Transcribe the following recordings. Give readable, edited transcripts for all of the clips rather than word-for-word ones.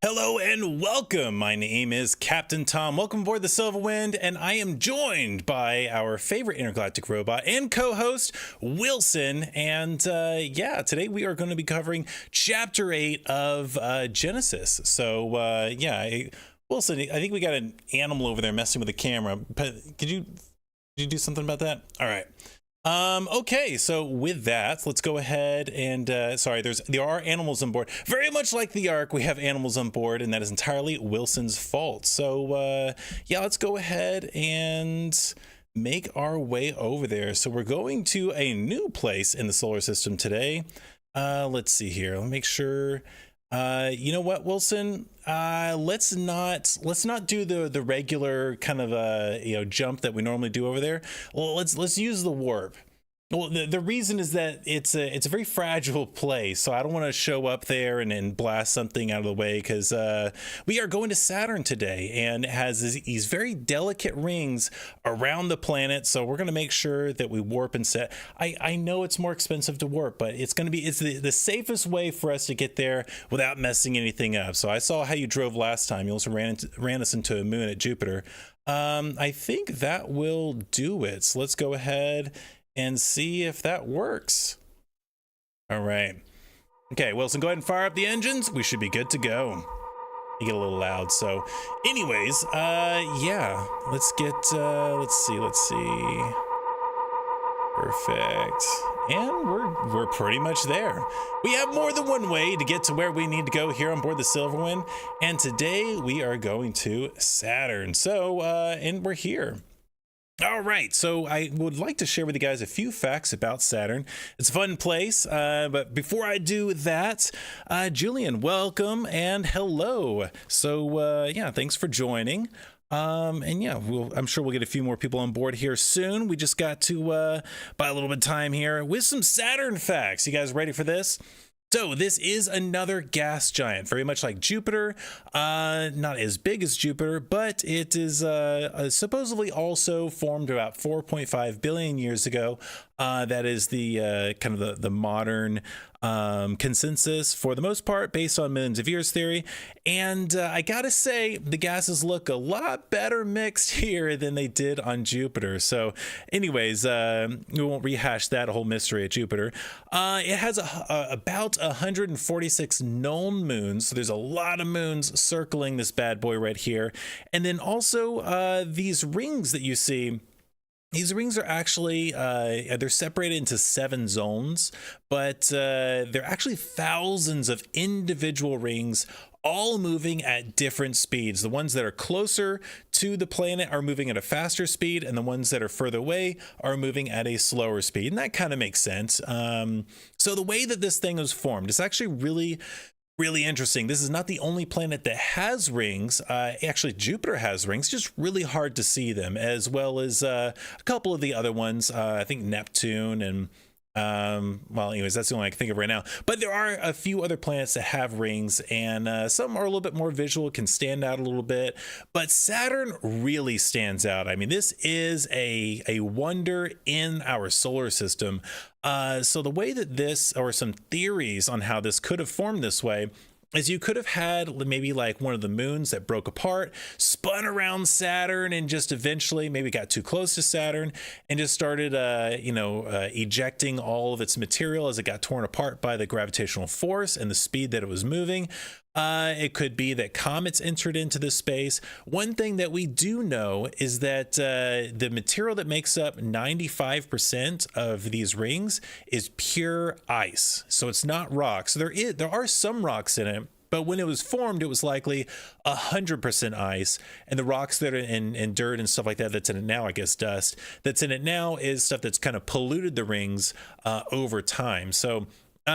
Hello and welcome. My name is Captain Tom. Welcome aboard the Silverwind, and I am joined by our favorite intergalactic robot and co-host, Wilson. And yeah, today we are going to be covering Chapter 8 of Genesis. So Wilson, I think we got an animal over there messing with the camera. But could you do something about that? All right. Okay, so with that, let's go ahead and there are animals on board. Very much like the Ark, we have animals on board, and that is entirely Wilson's fault. So yeah, let's go ahead and make our way over there. So we're going to a new place in the solar system today. Let's see here. Let me make sure. You know what, Wilson? Let's not do the regular kind of jump that we normally do over there. Well, let's use the warp. Well, the reason is that it's a very fragile place, so I don't want to show up there and blast something out of the way, because we are going to Saturn today, and it has these very delicate rings around the planet. So we're going to make sure that we warp and set. I know it's more expensive to warp, but it's the safest way for us to get there without messing anything up. So I saw how you drove last time. You also ran us into a moon at Jupiter. I think that will do it. So let's go ahead and see if that works. All right. Okay, Wilson, go ahead and fire up the engines. We should be good to go. You get a little loud. So anyways, yeah, let's see. Perfect. And we're pretty much there. We have more than one way to get to where we need to go here on board the Silverwind. And today we are going to Saturn. So, and we're here. All right, so I would like to share with you guys a few facts about Saturn. It's a fun place, but before I do that, Julian, welcome and hello. So yeah, thanks for joining. And yeah, I'm sure we'll get a few more people on board here soon. We just got to buy a little bit of time here with some Saturn facts. You guys ready for this? So this is another gas giant, very much like Jupiter, not as big as Jupiter, but it is supposedly also formed about 4.5 billion years ago. That is the kind of the modern consensus for the most part, based on millions of years theory. And I gotta say, the gases look a lot better mixed here than they did on Jupiter. So anyways, we won't rehash that whole mystery at Jupiter. It has about 146 known moons. So there's a lot of moons circling this bad boy right here. And then also these rings that you see. These rings are actually, they're separated into 7 zones, but they're actually thousands of individual rings, all moving at different speeds. The ones that are closer to the planet are moving at a faster speed, and the ones that are further away are moving at a slower speed. And that kind of makes sense. So the way that this thing was formed is actually really interesting. This is not the only planet that has rings. Actually, Jupiter has rings, just really hard to see them, as well as a couple of the other ones. I think Neptune and well, anyways, that's the only I can think of right now. But there are a few other planets that have rings, and some are a little bit more visual, can stand out a little bit. But Saturn really stands out. I mean, this is a wonder in our solar system. So the way that this, or some theories on how this could have formed this way, is you could have had maybe like one of the moons that broke apart, spun around Saturn, and just eventually maybe got too close to Saturn and just started, ejecting all of its material as it got torn apart by the gravitational force and the speed that it was moving. It could be that comets entered into this space. One thing that we do know is that the material that makes up 95% of these rings is pure ice. So it's not rock. So there are some rocks in it, but when it was formed, it was likely 100% ice. And the rocks that are in dirt and stuff like that that's in it now, I guess dust, that's in it now is stuff that's kind of polluted the rings over time. So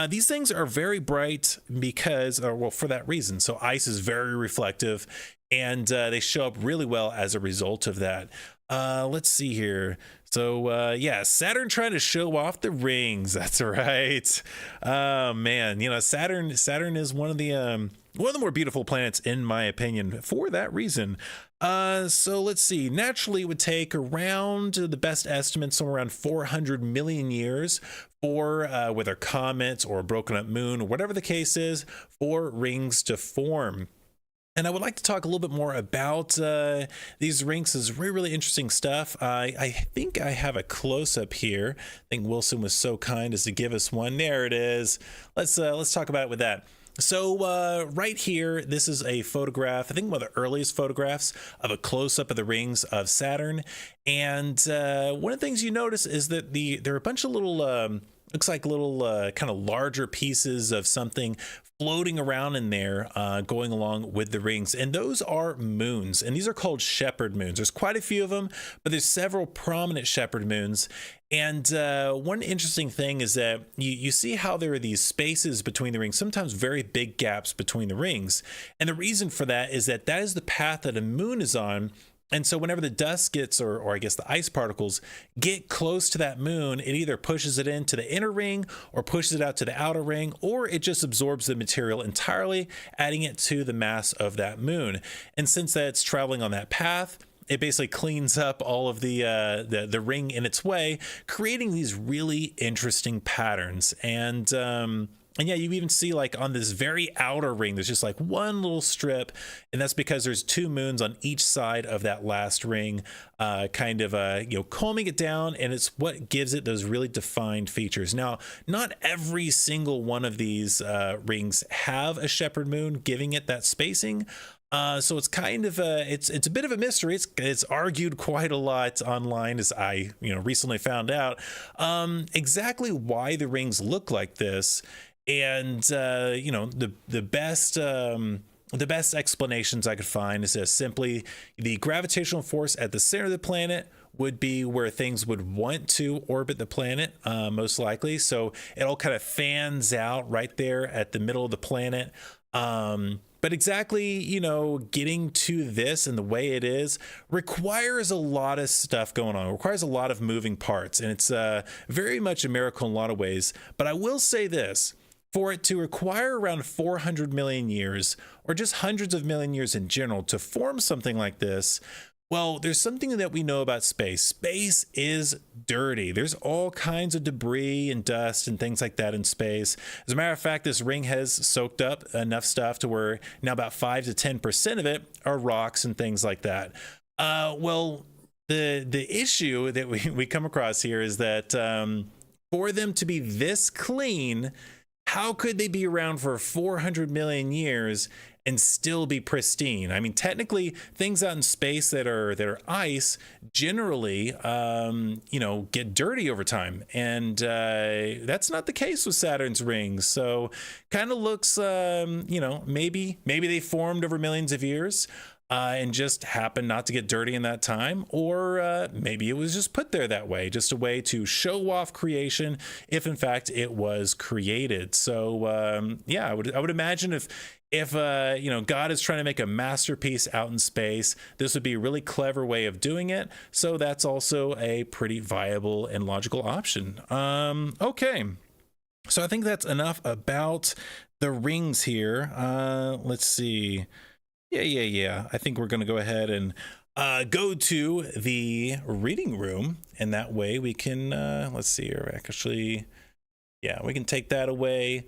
these things are very bright because, or well, for that reason. So ice is very reflective, and they show up really well as a result of that. Let's see here. So yeah, Saturn trying to show off the rings. That's right. Man, you know, Saturn is one of the more beautiful planets in my opinion for that reason. So let's see, naturally it would take around, the best estimate, somewhere around 400 million years for whether comets or a broken up moon or whatever the case is, for rings to form. And I would like to talk a little bit more about these rings. This is really, really interesting stuff. I think I have a close-up here. I think Wilson was so kind as to give us one. There it is. Let's talk about it with that. So right here, this is a photograph, I think one of the earliest photographs of a close-up of the rings of Saturn. And one of the things you notice is that there are a bunch of little, looks like little kind of larger pieces of something floating around in there, going along with the rings. And those are moons, and these are called shepherd moons. There's quite a few of them, but there's several prominent shepherd moons. And one interesting thing is that you see how there are these spaces between the rings, sometimes very big gaps between the rings. And the reason for that is that is the path that a moon is on. And so whenever the dust gets, or I guess the ice particles get close to that moon, it either pushes it into the inner ring or pushes it out to the outer ring, or it just absorbs the material entirely, adding it to the mass of that moon. And since that's traveling on that path, it basically cleans up all of the ring in its way, creating these really interesting patterns. And yeah, you even see like on this very outer ring, there's just like one little strip, and that's because there's two moons on each side of that last ring, kind of combing it down, and it's what gives it those really defined features. Now, not every single one of these rings have a shepherd moon giving it that spacing. So it's kind of it's a bit of a mystery. It's argued quite a lot online, as I recently found out exactly why the rings look like this. And the best explanations I could find is that simply the gravitational force at the center of the planet would be where things would want to orbit the planet, most likely. So it all kind of fans out right there at the middle of the planet. But exactly, getting to this and the way it is requires a lot of stuff going on. It requires a lot of moving parts, and it's very much a miracle in a lot of ways. But I will say this. For it to require around 400 million years, or just hundreds of million years in general, to form something like this, well, there's something that we know about space. Space is dirty. There's all kinds of debris and dust and things like that in space. As a matter of fact, this ring has soaked up enough stuff to where now about 5 to 10% of it are rocks and things like that. Well, the issue that we come across here is that for them to be this clean, how could they be around for 400 million years and still be pristine? I mean, technically, things out in space that are ice generally, get dirty over time, and that's not the case with Saturn's rings. So, kind of looks, maybe they formed over millions of years. And just happened not to get dirty in that time, or maybe it was just put there that way, just a way to show off creation, if in fact it was created. So I would imagine if God is trying to make a masterpiece out in space, this would be a really clever way of doing it. So that's also a pretty viable and logical option. Okay, so I think that's enough about the rings here. Let's see. Yeah. I think we're going to go ahead and go to the reading room, and that way we can, let's see here, actually, yeah, we can take that away.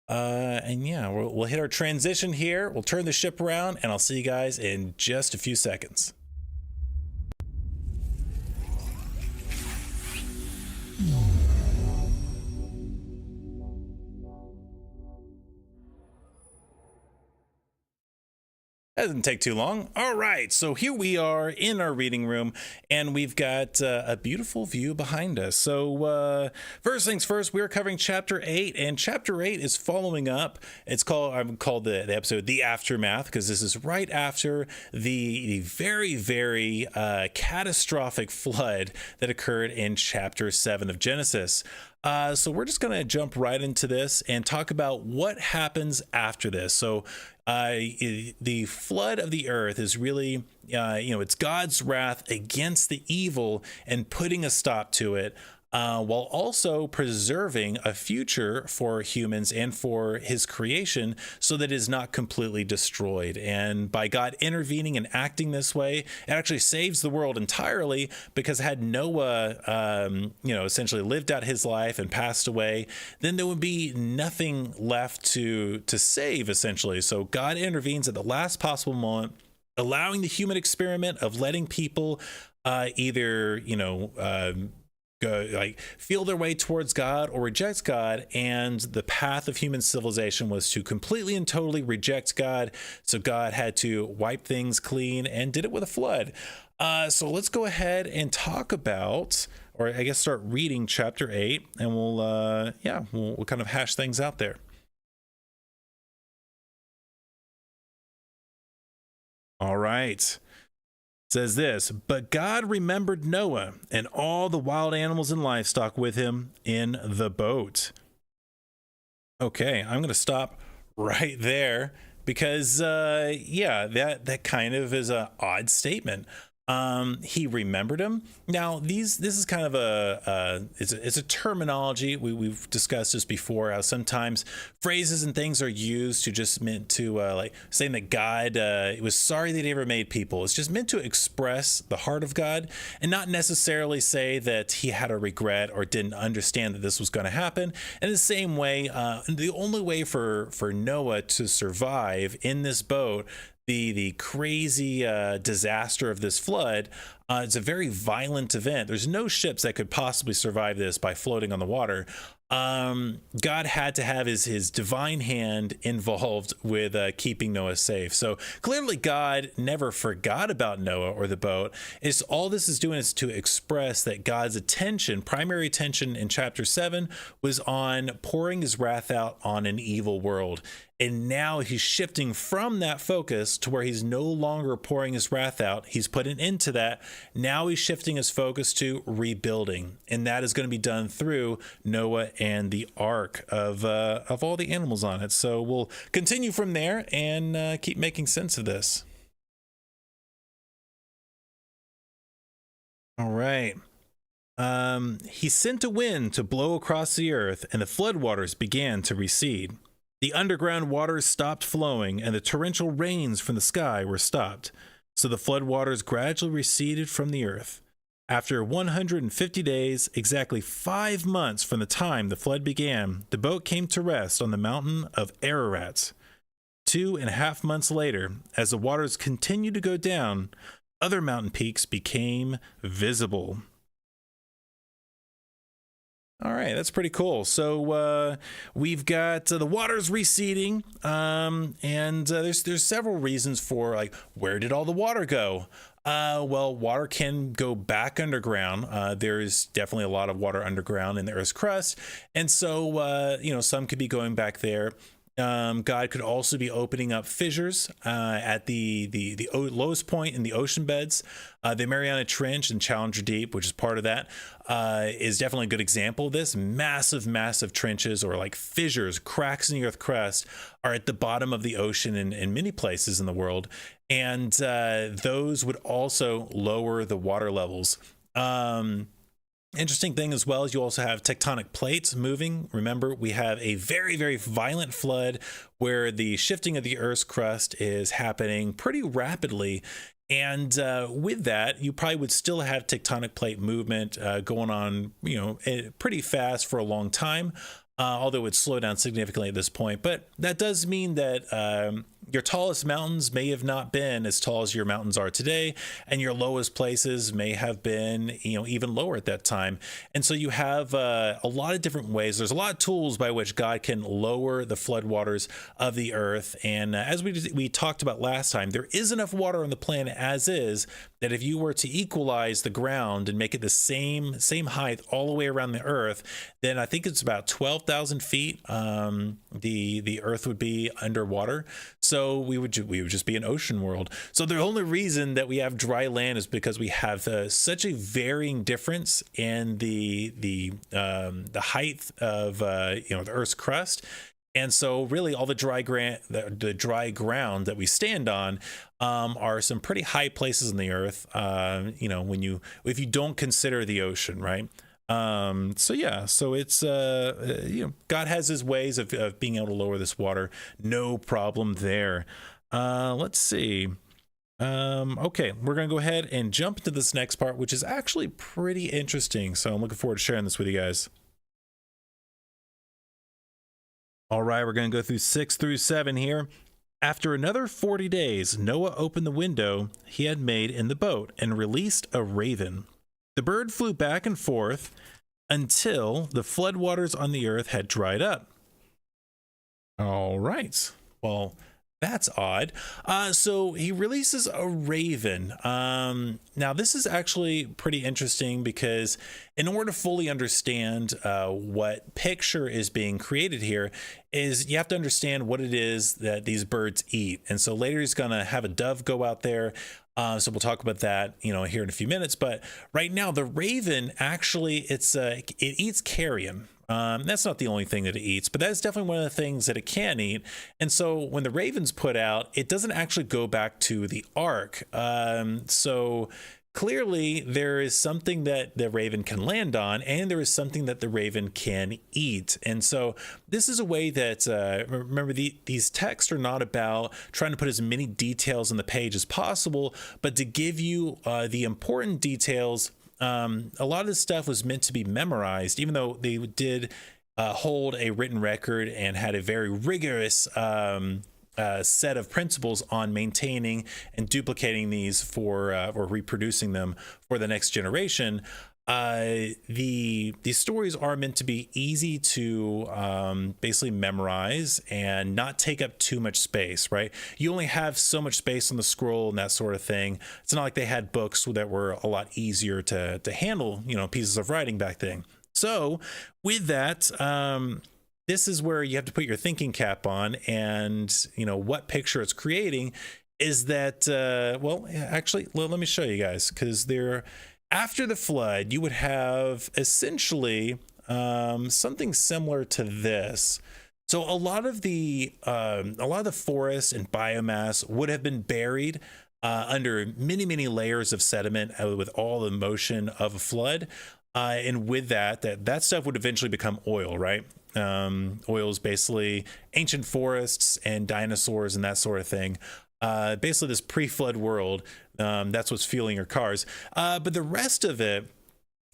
And yeah, we'll hit our transition here. We'll turn the ship around, and I'll see you guys in just a few seconds. That doesn't take too long. All right, so here we are in our reading room, and we've got a beautiful view behind us. So first things first, we're covering Chapter 8, and Chapter 8 is following up. It's called the episode The Aftermath, because this is right after the very, very catastrophic flood that occurred in Chapter 7 of Genesis. So we're just going to jump right into this and talk about what happens after this. So the flood of the earth is really, it's God's wrath against the evil and putting a stop to it. while also preserving a future for humans and for his creation so that it is not completely destroyed. And by God intervening and acting this way, it actually saves the world entirely, because had Noah, essentially lived out his life and passed away, then there would be nothing left to save, essentially. So God intervenes at the last possible moment, allowing the human experiment of letting people feel their way towards God or reject God. And the path of human civilization was to completely and totally reject God. So God had to wipe things clean and did it with a flood. So let's go ahead and talk about, or I guess start reading chapter 8, and we'll kind of hash things out there. All right. It says this: but God remembered Noah and all the wild animals and livestock with him in the boat. Okay, I'm going to stop right there because, that kind of is an odd statement. He remembered him. Now, this is kind of it's a terminology. We've discussed this before, how sometimes phrases and things are used to just meant to like saying that God was sorry that he ever made people. It's just meant to express the heart of God and not necessarily say that he had a regret or didn't understand that this was going to happen. In the same way, the only way for Noah to survive in this boat, the crazy disaster of this flood, it's a very violent event. There's no ships that could possibly survive this by floating on the water. God had to have his divine hand involved with keeping Noah safe. So clearly God never forgot about Noah or the boat. It's all this is doing is to express that God's attention, primary attention in chapter 7, was on pouring his wrath out on an evil world. And now he's shifting from that focus to where he's no longer pouring his wrath out. He's put an end to that. Now he's shifting his focus to rebuilding. And that is going to be done through Noah and the ark of all the animals on it. So we'll continue from there and keep making sense of this. All right. He sent a wind to blow across the earth, and the floodwaters began to recede. The underground waters stopped flowing, and the torrential rains from the sky were stopped. So the floodwaters gradually receded from the earth. After 150 days, exactly 5 months from the time the flood began, the boat came to rest on the mountain of Ararat. 2.5 months later, as the waters continued to go down, other mountain peaks became visible. All right, that's pretty cool. So we've got the waters receding, and there's several reasons for, like, where did all the water go? Well, water can go back underground. There's definitely a lot of water underground in the Earth's crust, and so some could be going back there. God could also be opening up fissures at the lowest point in the ocean beds. The Mariana Trench and Challenger Deep, which is part of that, is definitely a good example of this. Massive trenches, or like fissures, cracks in the earth crust, are at the bottom of the ocean in many places in the world. And those would also lower the water levels. Interesting thing as well is you also have tectonic plates moving. Remember, we have a very violent flood where the shifting of the Earth's crust is happening pretty rapidly. And with that, you probably would still have tectonic plate movement going on, pretty fast for a long time, although it would slow down significantly at this point. But that does mean that your tallest mountains may have not been as tall as your mountains are today, and your lowest places may have been, even lower at that time. And so you have a lot of different ways. There's a lot of tools by which God can lower the floodwaters of the earth. And as we talked about last time, there is enough water on the planet as is that if you were to equalize the ground and make it the same height all the way around the earth, then I think it's about 12,000 feet. The earth would be underwater. So we would just be an ocean world. So the only reason that we have dry land is because we have such a varying difference in the height of the Earth's crust. And so really all the dry ground that we stand on are some pretty high places in the earth, if you don't consider the ocean, right? So yeah, so it's God has his ways of being able to lower this water, no problem there. Let's see. Okay, we're gonna go ahead and jump into this next part, which is actually pretty interesting, so I'm looking forward to sharing this with you guys. All right, we're gonna go through 6 through 7 here. After another 40 days, Noah opened the window he had made in the boat and released a raven. The bird flew back and forth until the floodwaters on the earth had dried up. All right. Well, that's odd. So he releases a raven. Now, this is actually pretty interesting because in order to fully understand what picture is being created here, is you have to understand what it is that these birds eat. And so later he's going to have a dove go out there. So we'll talk about that, here in a few minutes. But right now, the raven actually it eats carrion. That's not the only thing that it eats, but that's definitely one of the things that it can eat. And so when the raven's put out, it doesn't actually go back to the ark. So clearly there is something that the raven can land on, and there is something that the raven can eat. And so this is a way that, remember, these texts are not about trying to put as many details on the page as possible, but to give you the important details. A lot of this stuff was meant to be memorized, even though they did hold a written record and had a very rigorous set of principles on maintaining and duplicating these for or reproducing them for the next generation. These stories are meant to be easy to basically memorize and not take up too much space, right? You only have so much space on the scroll and that sort of thing. It's not like they had books that were a lot easier to handle, pieces of writing back then. So with that, this is where you have to put your thinking cap on, and what picture it's creating is that, well, actually, let me show you guys, because after the flood, you would have essentially something similar to this. So a lot of the forest and biomass would have been buried under many, many layers of sediment with all the motion of a flood. And with that stuff would eventually become oil, right? Oil is basically ancient forests and dinosaurs and that sort of thing. Basically this pre-flood world, that's what's fueling your cars. But the rest of it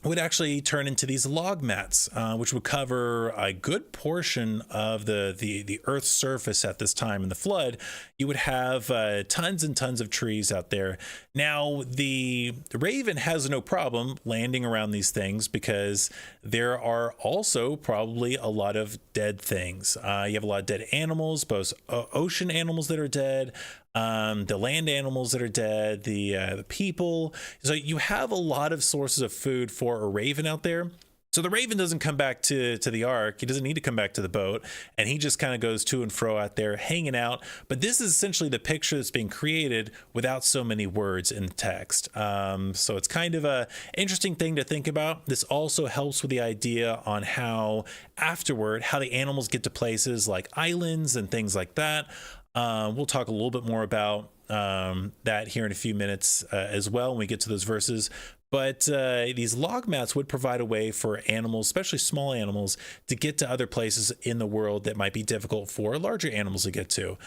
would actually turn into these log mats, which would cover a good portion of the Earth's surface at this time in the flood. You would have tons and tons of trees out there. Now, the raven has no problem landing around these things because there are also probably a lot of dead things. You have a lot of dead animals, both ocean animals that are dead, the land animals that are dead, the people. So you have a lot of sources of food for a raven out there. So the raven doesn't come back to the ark. He doesn't need to come back to the boat, and he just kind of goes to and fro out there hanging out. But this is essentially the picture that's being created without so many words in the text. So it's kind of a interesting thing to think about. This also helps with the idea on how the animals get to places like islands and things like that. We'll talk a little bit more about that here in a few minutes as well when we get to those verses. But these log mats would provide a way for animals, especially small animals, to get to other places in the world that might be difficult for larger animals to get to.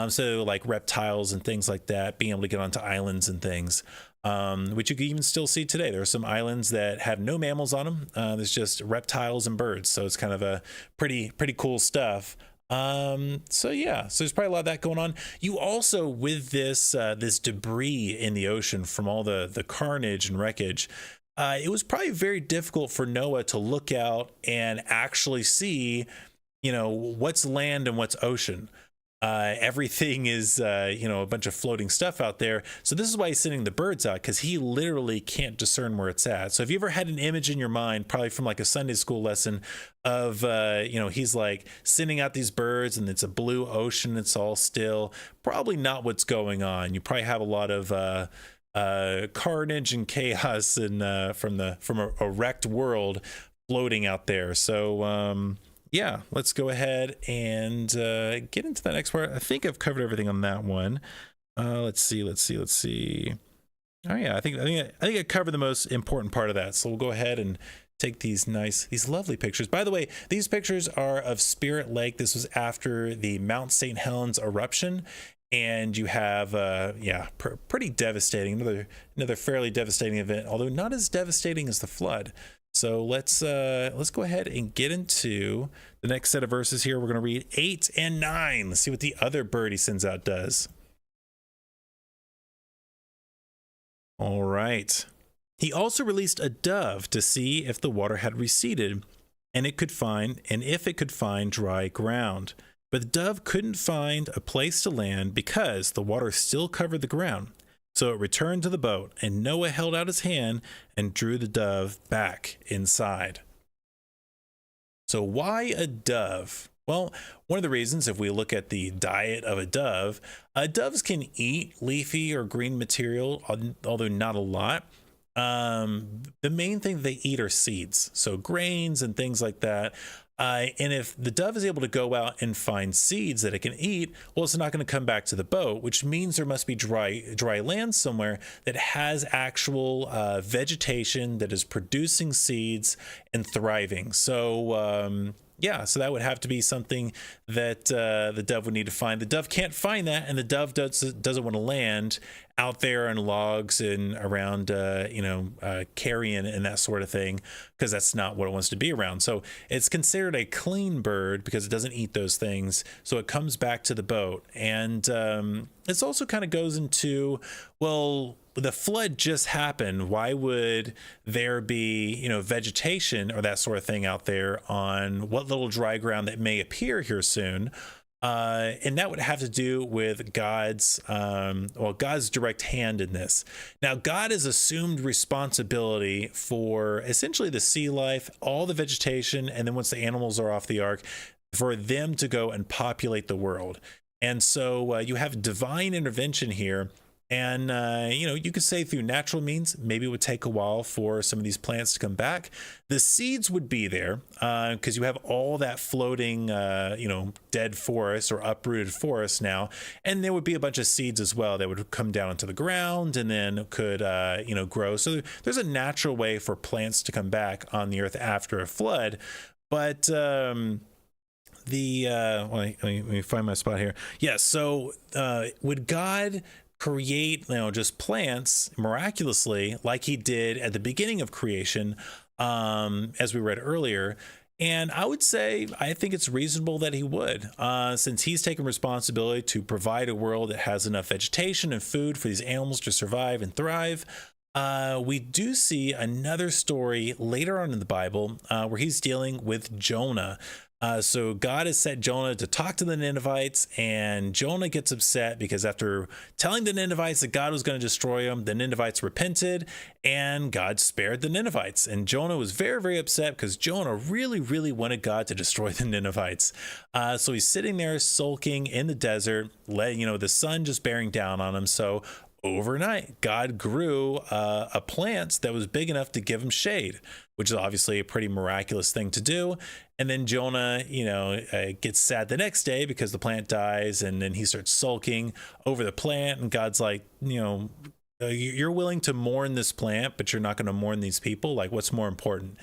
So like reptiles and things like that, being able to get onto islands and things, which you can even still see today. There are some islands that have no mammals on them. There's just reptiles and birds. So it's kind of a pretty cool stuff. So there's probably a lot of that going on. You also, with this debris in the ocean from all the carnage and wreckage, it was probably very difficult for Noah to look out and actually see, what's land and what's ocean. Everything is, a bunch of floating stuff out there. So this is why he's sending the birds out, because he literally can't discern where it's at. So if you ever had an image in your mind, probably from like a Sunday school lesson of, he's like sending out these birds and it's a blue ocean, it's all still, probably not what's going on. You probably have a lot of carnage and chaos and from a wrecked world floating out there. So, let's go ahead and get into the next part. I think I've covered everything on that one. Let's see. Oh yeah, I think I covered the most important part of that. So we'll go ahead and take these lovely pictures. By the way, these pictures are of Spirit Lake. This was after the Mount St. Helens eruption. And you have, pretty devastating, another fairly devastating event, although not as devastating as the flood. So let's go ahead and get into the next set of verses here. We're going to read 8 and 9. Let's see what the other bird he sends out does. All right. He also released a dove to see if the water had receded, and if it could find dry ground. But the dove couldn't find a place to land because the water still covered the ground. So it returned to the boat, and Noah held out his hand and drew the dove back inside. So why a dove? Well, one of the reasons, if we look at the diet of a dove, doves can eat leafy or green material, although not a lot. The main thing they eat are seeds, so grains and things like that. And if the dove is able to go out and find seeds that it can eat, well, it's not going to come back to the boat, which means there must be dry land somewhere that has actual vegetation that is producing seeds and thriving. So so that would have to be something that the dove would need to find. The dove can't find that, and the dove doesn't want to land out there on logs and around, carrion and that sort of thing, because that's not what it wants to be around. So it's considered a clean bird because it doesn't eat those things. So it comes back to the boat. And this also kind of goes into, well, the flood just happened. Why would there be, vegetation or that sort of thing out there on what little dry ground that may appear here soon? And that would have to do with God's direct hand in this. Now, God has assumed responsibility for essentially the sea life, all the vegetation, and then once the animals are off the ark, for them to go and populate the world. And so you have divine intervention here. And, you could say through natural means, maybe it would take a while for some of these plants to come back. The seeds would be there because you have all that floating, dead forest or uprooted forest now. And there would be a bunch of seeds as well that would come down into the ground and then could, grow. So there's a natural way for plants to come back on the earth after a flood. But let me find my spot here. Yeah, so would God create just plants miraculously like he did at the beginning of creation, as we read earlier? And I would say I think it's reasonable that he would, since he's taken responsibility to provide a world that has enough vegetation and food for these animals to survive and thrive. We do see another story later on in the Bible where he's dealing with Jonah. So God has set Jonah to talk to the Ninevites, and Jonah gets upset because after telling the Ninevites that God was going to destroy them, the Ninevites repented and God spared the Ninevites. And Jonah was very, very upset because Jonah really, really wanted God to destroy the Ninevites. So he's sitting there sulking in the desert, letting, the sun just bearing down on him. So overnight, God grew a plant that was big enough to give him shade, which is obviously a pretty miraculous thing to do. And then Jonah, gets sad the next day because the plant dies, and then he starts sulking over the plant. And God's like, you're willing to mourn this plant, but you're not going to mourn these people. Like, what's more important?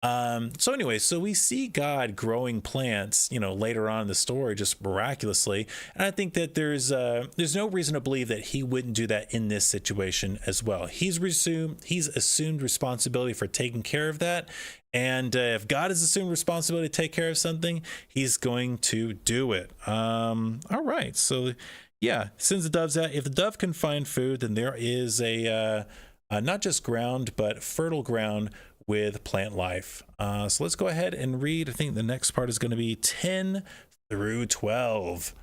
So anyway, so we see God growing plants, later on in the story, just miraculously. And I think that there's no reason to believe that he wouldn't do that in this situation as well. He's assumed responsibility for taking care of that. And if God has assumed responsibility to take care of something, he's going to do it. All right. So yeah, sends the doves out. If the dove can find food, then there is a not just ground, but fertile ground with plant life. So let's go ahead and read. I think the next part is going to be 10 through 12.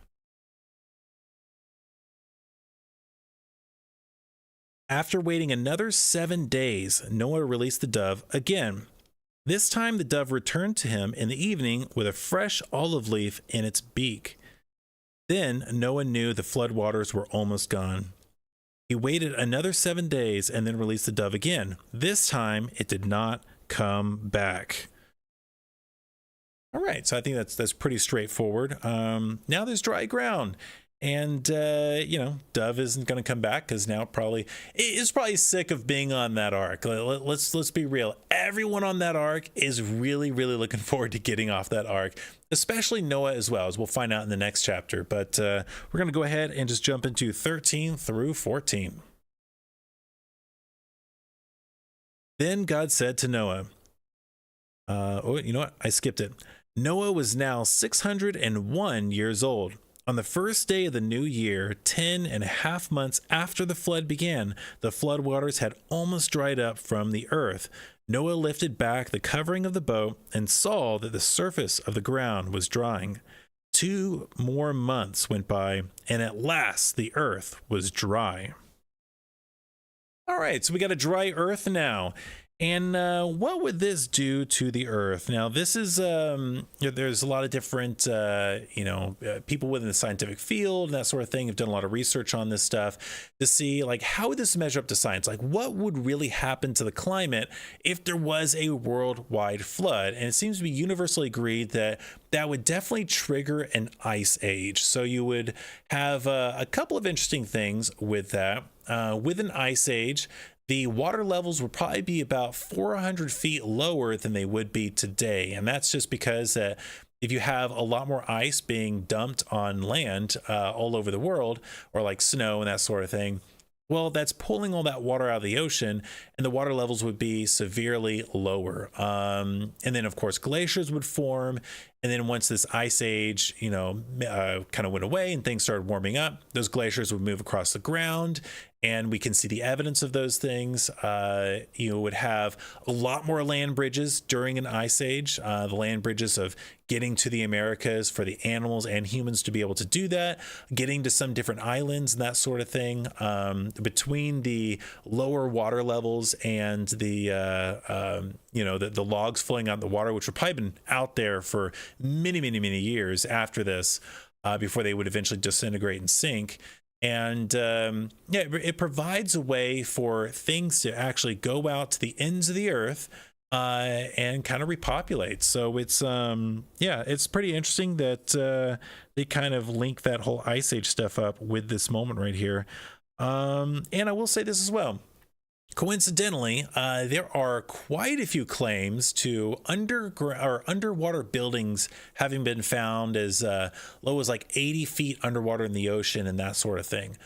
After waiting another 7 days, Noah released the dove again. This time the dove returned to him in the evening with a fresh olive leaf in its beak. Then Noah knew the flood waters were almost gone. He waited another 7 days and then released the dove again. This time it did not come back. All right, so I think that's pretty straightforward. Now there's dry ground. And Dove isn't going to come back because now it's probably sick of being on that ark. Let's be real. Everyone on that ark is really, really looking forward to getting off that ark, especially Noah as well, as we'll find out in the next chapter. But we're going to go ahead and just jump into 13 through 14. Then God said to Noah, you know what? I skipped it. Noah was now 601 years old. On the first day of the new year, 10.5 months after the flood began, the flood waters had almost dried up from the earth. Noah lifted back the covering of the boat and saw that the surface of the ground was drying. 2 more months went by, and at last the earth was dry. All right, so we got a dry earth now. And what would this do to the earth? Now, this is, there's a lot of different, people within the scientific field and that sort of thing have done a lot of research on this stuff to see, like, how would this measure up to science? Like, what would really happen to the climate if there was a worldwide flood? And it seems to be universally agreed that that would definitely trigger an ice age. So you would have a couple of interesting things with that. With an ice age, the water levels would probably be about 400 feet lower than they would be today. And that's just because if you have a lot more ice being dumped on land all over the world, or like snow and that sort of thing, well, that's pulling all that water out of the ocean, and the water levels would be severely lower. And then, of course, glaciers would form. And then once this ice age, kind of went away and things started warming up, those glaciers would move across the ground. And we can see the evidence of those things. You would have a lot more land bridges during an ice age, the land bridges of getting to the Americas for the animals and humans to be able to do that, getting to some different islands and that sort of thing. Between the lower water levels and the logs flowing out in the water, which would probably been out there for many, many, many years after this, before they would eventually disintegrate and sink. And it provides a way for things to actually go out to the ends of the earth and kind of repopulate. So it's pretty interesting that they kind of link that whole ice age stuff up with this moment right here. And I will say this as well. Coincidentally, there are quite a few claims to underwater buildings having been found as low as like 80 feet underwater in the ocean and that sort of thing.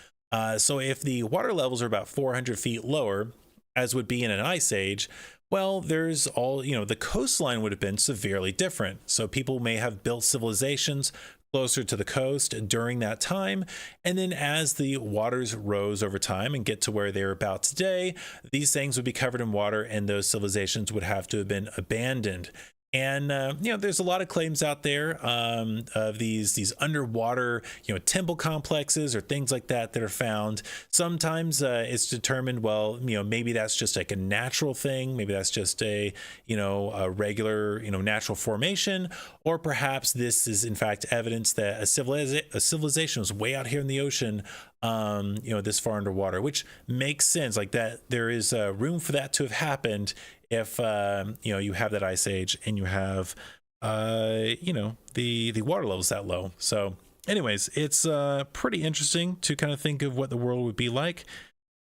So if the water levels are about 400 feet lower, as would be in an ice age, well, there's the coastline would have been severely different. So people may have built civilizations closer to the coast during that time. And then as the waters rose over time and get to where they're about today, these things would be covered in water and those civilizations would have to have been abandoned. And, there's a lot of claims out there of these underwater, temple complexes or things like that are found. Sometimes it's determined, well, maybe that's just like a natural thing. Maybe that's just a regular, natural formation. Or perhaps this is, in fact, evidence that a civilization was way out here in the ocean, this far underwater, which makes sense. Like that, there is room for that to have happened if you have that ice age and you have the water levels that low. So anyways, it's pretty interesting to kind of think of what the world would be like.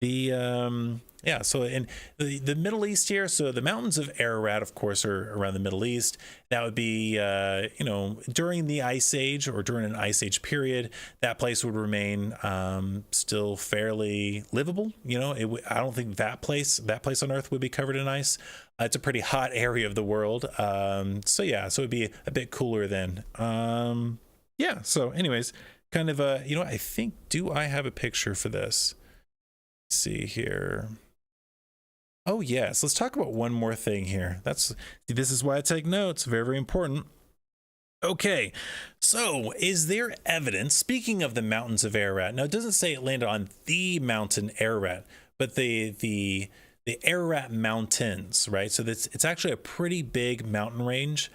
So in the Middle East here, so the mountains of Ararat, of course, are around the Middle East. That would be, during the Ice Age or during an Ice Age period, that place would remain still fairly livable. I don't think that place on Earth would be covered in ice. It's a pretty hot area of the world. So it'd be a bit cooler then. So anyways, kind of, I think, do I have a picture for this? Let's see here. Oh yes, let's talk about one more thing here. This is why I take notes. Very, very important. Okay, so is there evidence, speaking of the mountains of Ararat, now it doesn't say it landed on the mountain Ararat, but the Ararat Mountains, right? So it's actually a pretty big mountain range,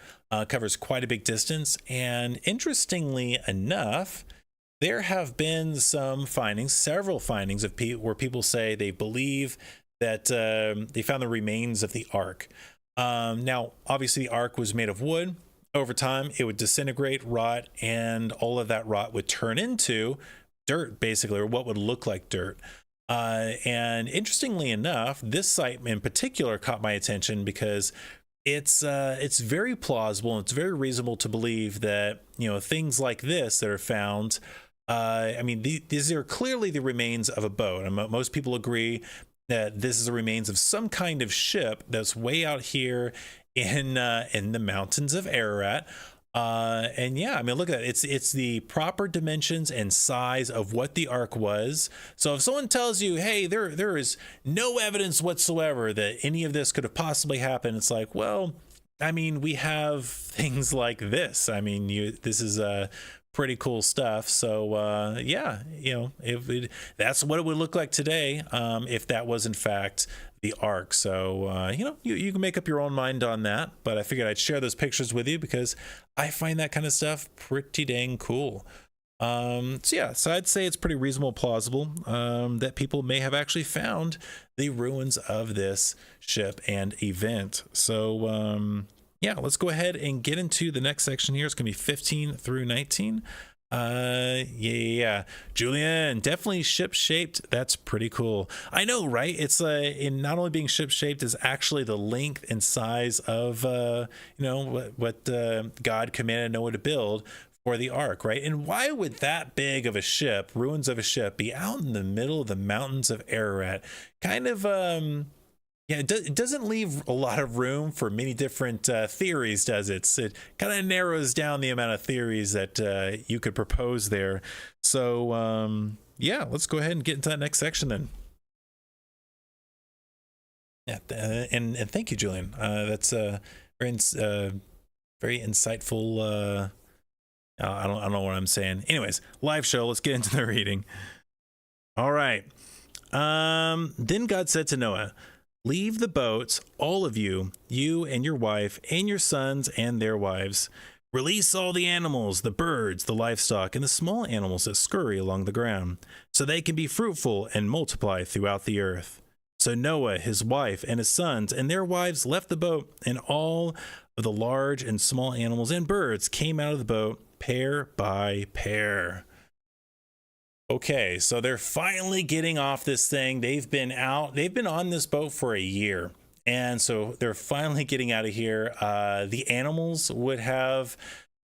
covers quite a big distance, and interestingly enough, there have been several findings of where people say they believe that they found the remains of the Ark. Now, obviously, the Ark was made of wood. Over time, it would disintegrate, rot, and all of that rot would turn into dirt, basically, or what would look like dirt. And interestingly enough, this site in particular caught my attention because it's very plausible and it's very reasonable to believe that, you know, things like this that are found, I mean, these are clearly the remains of a boat, and most people agree that this is the remains of some kind of ship that's way out here in the mountains of Ararat. And yeah, I mean, look at it. It's the proper dimensions and size of what the ark was. So if someone tells you, hey, there is no evidence whatsoever that any of this could have possibly happened, it's like, well, I mean, we have things like this. I mean, this is pretty cool stuff. So yeah, you know, that's what it would look like today, if that was in fact the ark. So you know, you can make up your own mind on that, but I figured I'd share those pictures with you because I find that kind of stuff pretty dang cool. So yeah, so I'd say it's pretty reasonable, plausible, that people may have actually found the ruins of this ship and event. So yeah, let's go ahead and get into the next section here. It's gonna be 15 through 19. Yeah, Julian, definitely ship shaped. That's pretty cool. I know, right? It's in not only being ship shaped, is actually the length and size of you know, what God commanded Noah to build for the ark, right? And why would that big of a ship, ruins of a ship, be out in the middle of the mountains of Ararat? Kind of yeah, it doesn't leave a lot of room for many different theories, does it? It kind of narrows down the amount of theories that you could propose there. So yeah, let's go ahead and get into that next section then. Yeah, and thank you, Julian. That's very insightful. I don't know what I'm saying. Anyways, live show. Let's get into the reading. All right. Then God said to Noah, leave the boats, all of you, you and your wife and your sons and their wives. Release all the animals, the birds, the livestock, and the small animals that scurry along the ground, so they can be fruitful and multiply throughout the earth. So Noah, his wife, and his sons and their wives left the boat, and all of the large and small animals and birds came out of the boat, pair by pair. Okay, so they're finally getting off this thing. They've been on this boat for a year. And so they're finally getting out of here. The animals would have,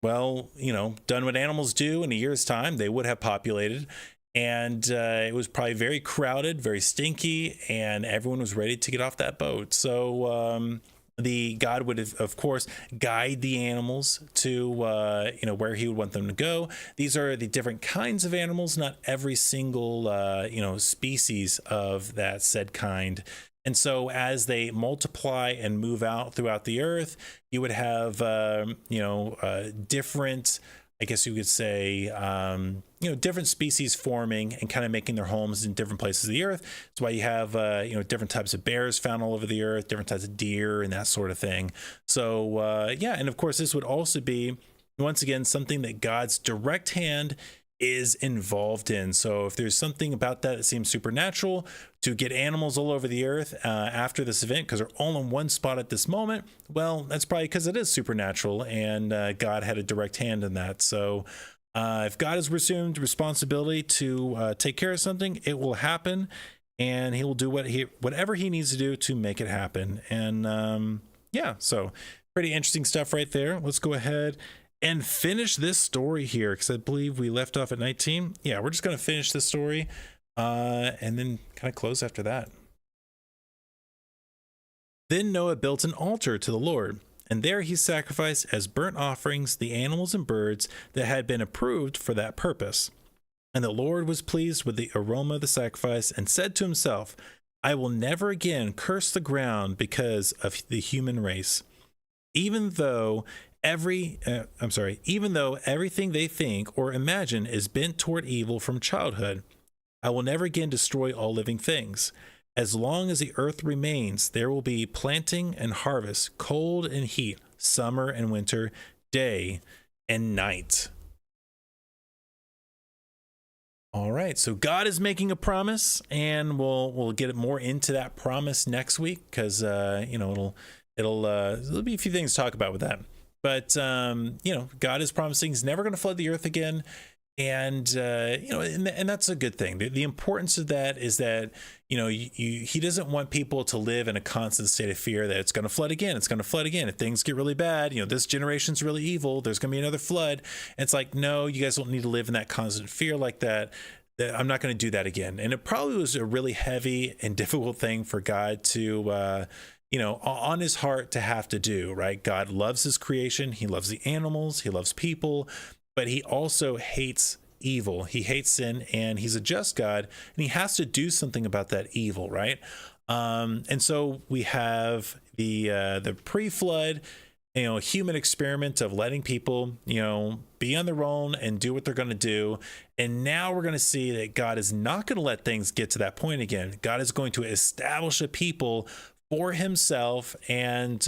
well, you know, done what animals do in a year's time. They would have populated. And it was probably very crowded, very stinky, and everyone was ready to get off that boat. So the God would, of course, guide the animals to you know, where he would want them to go. These are the different kinds of animals, not every single you know, species of that said kind. And so as they multiply and move out throughout the earth, you would have you know, different, I guess you could say, you know, different species forming and kind of making their homes in different places of the earth. That's why you have, you know, different types of bears found all over the earth, different types of deer and that sort of thing. So, yeah, and of course, this would also be, once again, something that God's direct hand is involved in. So if there's something about that seems supernatural, to get animals all over the earth after this event, because they're all in one spot at this moment, well, that's probably because it is supernatural and God had a direct hand in that. So if God has assumed responsibility to take care of something, it will happen, and he will do whatever he needs to do to make it happen. And yeah, so pretty interesting stuff right there. Let's go ahead and finish this story here, because I believe we left off at 19. Yeah, we're just going to finish this story and then kind of close after that. Then Noah built an altar to the Lord, and there he sacrificed as burnt offerings the animals and birds that had been approved for that purpose. And the Lord was pleased with the aroma of the sacrifice and said to himself, I will never again curse the ground because of the human race. Even though even though everything they think or imagine is bent toward evil from childhood, I will never again destroy all living things. As long as the earth remains, there will be planting and harvest, cold and heat, summer and winter, day and night. All right, so God is making a promise, and we'll get more into that promise next week, because you know, there'll be a few things to talk about with that. But you know, God is promising he's never going to flood the earth again. And and that's a good thing. The importance of that is that he doesn't want people to live in a constant state of fear that it's going to flood again, it's going to flood again. If things get really bad, this generation's really evil, there's going to be another flood. And it's like, no, you guys don't need to live in that constant fear like that. I'm not going to do that again. And it probably was a really heavy and difficult thing for God to on his heart to have to do, right? God loves his creation, he loves the animals, he loves people, but he also hates evil. He hates sin, and he's a just God, and he has to do something about that evil, right? And so we have the pre-flood, human experiment of letting people, be on their own and do what they're going to do. And now we're going to see that God is not going to let things get to that point again. God is going to establish a people for himself and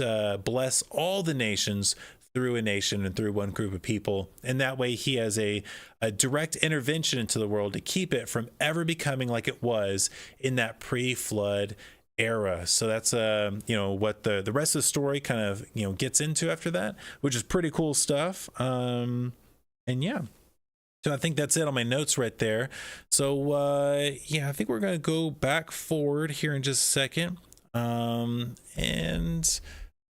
bless all the nations through a nation and through one group of people. And that way he has a direct intervention into the world to keep it from ever becoming like it was in that pre-flood era. So that's what the rest of the story kind of gets into after that, which is pretty cool stuff. And yeah, so I think that's it on my notes right there. So I think we're going to go back forward here in just a second. And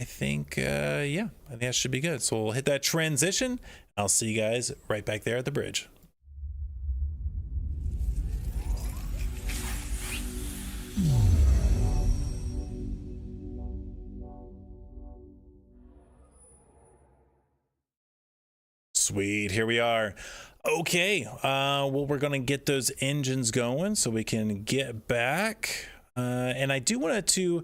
I think that should be good. So we'll hit that transition. I'll see you guys right back there at the bridge. Sweet, here we are. Okay, well, we're gonna get those engines going so we can get back. And I do want to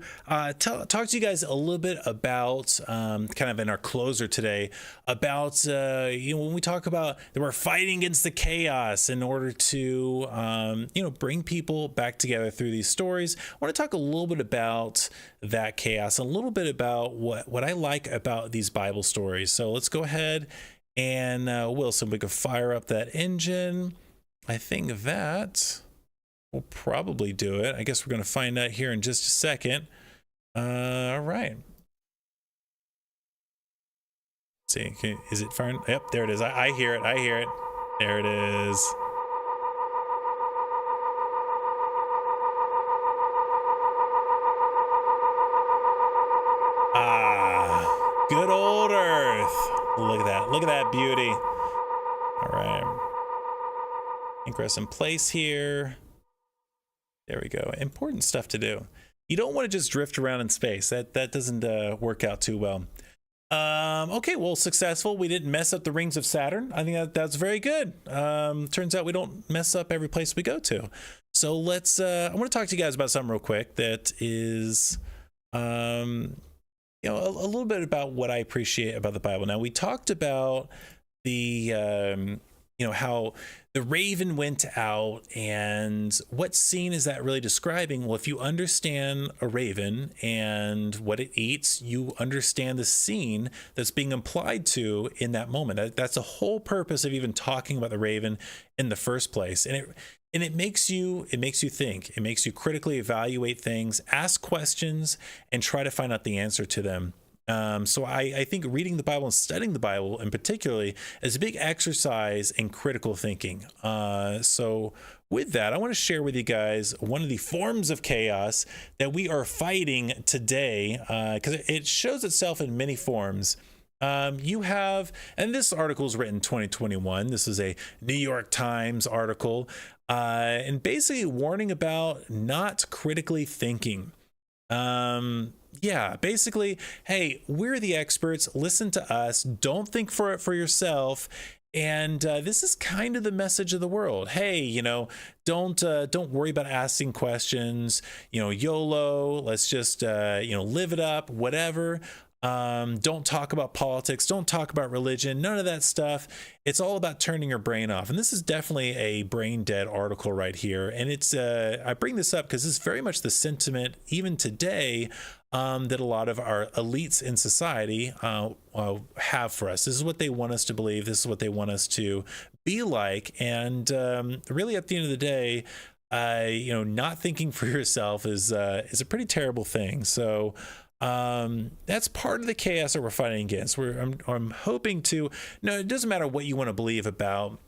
talk to you guys a little bit about kind of in our closer today about when we talk about that we're fighting against the chaos in order to bring people back together through these stories. I want to talk a little bit about that chaos, a little bit about what I like about these Bible stories. So let's go ahead and Wilson, we could fire up that engine. I think that we'll probably do it. I guess we're going to find out here in just a second. All right. Let's see, is it firing? Yep, there it is. I hear it. I hear it. There it is. Ah, good old Earth. Look at that. Look at that beauty. All right. Ingress in place here. There we go. Important stuff to do. You don't want to just drift around in space. That doesn't work out too well. Okay, well, successful. We didn't mess up the rings of Saturn. I think that's very good. Turns out we don't mess up every place we go to. So let's. I want to talk to you guys about something real quick. That is, a little bit about what I appreciate about the Bible. Now, we talked about the how the raven went out, and what scene is that really describing? Well, if you understand a raven and what it eats, you understand the scene that's being implied to in that moment. That's the whole purpose of even talking about the raven in the first place. And it makes you think. It makes you critically evaluate things, ask questions, and try to find out the answer to them. So I think reading the Bible and studying the Bible in particularly is a big exercise in critical thinking. So with that, I want to share with you guys one of the forms of chaos that we are fighting today, because it shows itself in many forms. You have, and this article is written in 2021. This is a New York Times article, and basically warning about not critically thinking. Yeah, basically, hey, we're the experts. Listen to us. Don't think for it for yourself. And this is kind of the message of the world. Hey, don't worry about asking questions. YOLO. Let's just live it up. Whatever. Don't talk about politics. Don't talk about religion. None of that stuff. It's all about turning your brain off. And this is definitely a brain dead article right here. And it's I bring this up because it's very much the sentiment even today that a lot of our elites in society have for us. This is what they want us to believe. This is what they want us to be like. And really, at the end of the day, not thinking for yourself is a pretty terrible thing. So that's part of the chaos that we're fighting against. I'm hoping to. No, it doesn't matter what you want to believe about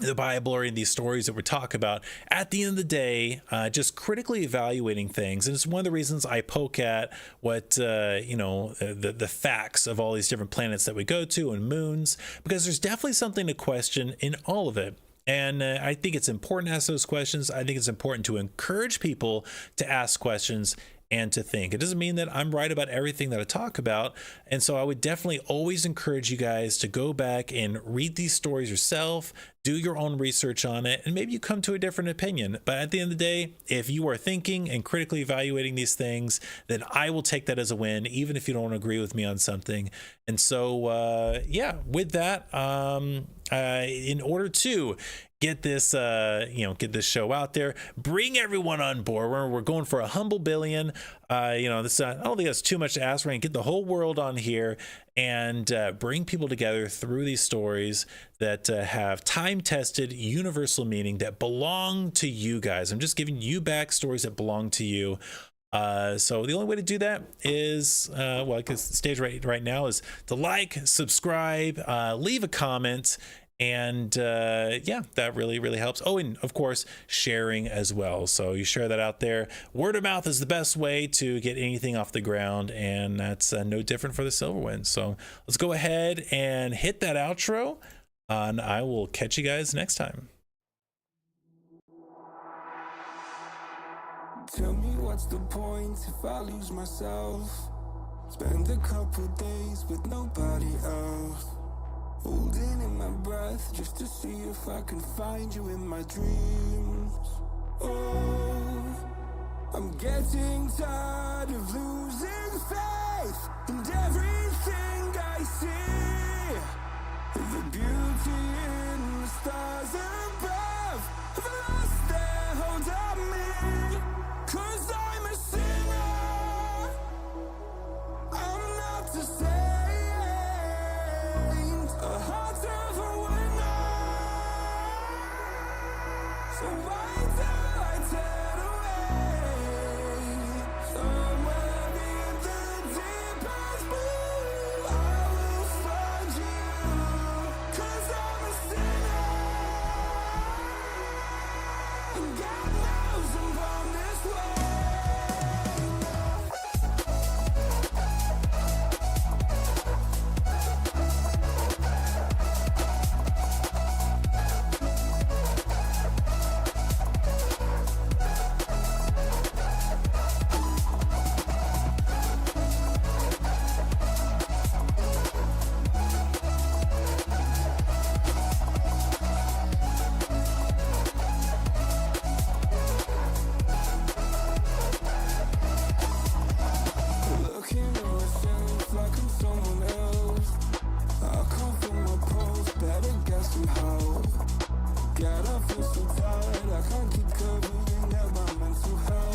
the Bible or in these stories that we talk about, at the end of the day, just critically evaluating things. And it's one of the reasons I poke at what, the facts of all these different planets that we go to and moons, because there's definitely something to question in all of it. And I think it's important to ask those questions. I think it's important to encourage people to ask questions and to think. It doesn't mean that I'm right about everything that I talk about. And so I would definitely always encourage you guys to go back and read these stories yourself, do your own research on it, and maybe you come to a different opinion. But at the end of the day, if you are thinking and critically evaluating these things, then I will take that as a win, even if you don't agree with me on something. And so, with that, in order to get this get this show out there, bring everyone on board. We're going for a humble billion. This I don't think that's too much to ask. We're gonna get the whole world on here and bring people together through these stories that have time-tested universal meaning that belong to you guys. I'm just giving you back stories that belong to you. So the only way to do that is, because the stage right now is to like, subscribe, leave a comment, and that really helps. Oh, and of course, sharing as well. So you share that out there. Word of mouth is the best way to get anything off the ground, and that's no different for the Silverwind. So let's go ahead and hit that outro, and I will catch you guys next time. Tell me what's the point if I lose myself? Spend a couple days with nobody else, holding in my breath just to see if I can find you in my dreams. Oh, I'm getting tired of losing faith in everything I see. The beauty in the stars above have lost their hold on me. 'Cause I'm a sinner, I'm not the same. A heart of a winner. So why do I turn away? Somewhere in the deepest blue, I will find you. 'Cause I'm a sinner, and God knows I'm born this way. Somehow, God, I feel so tired. I can't keep covering up my mental health.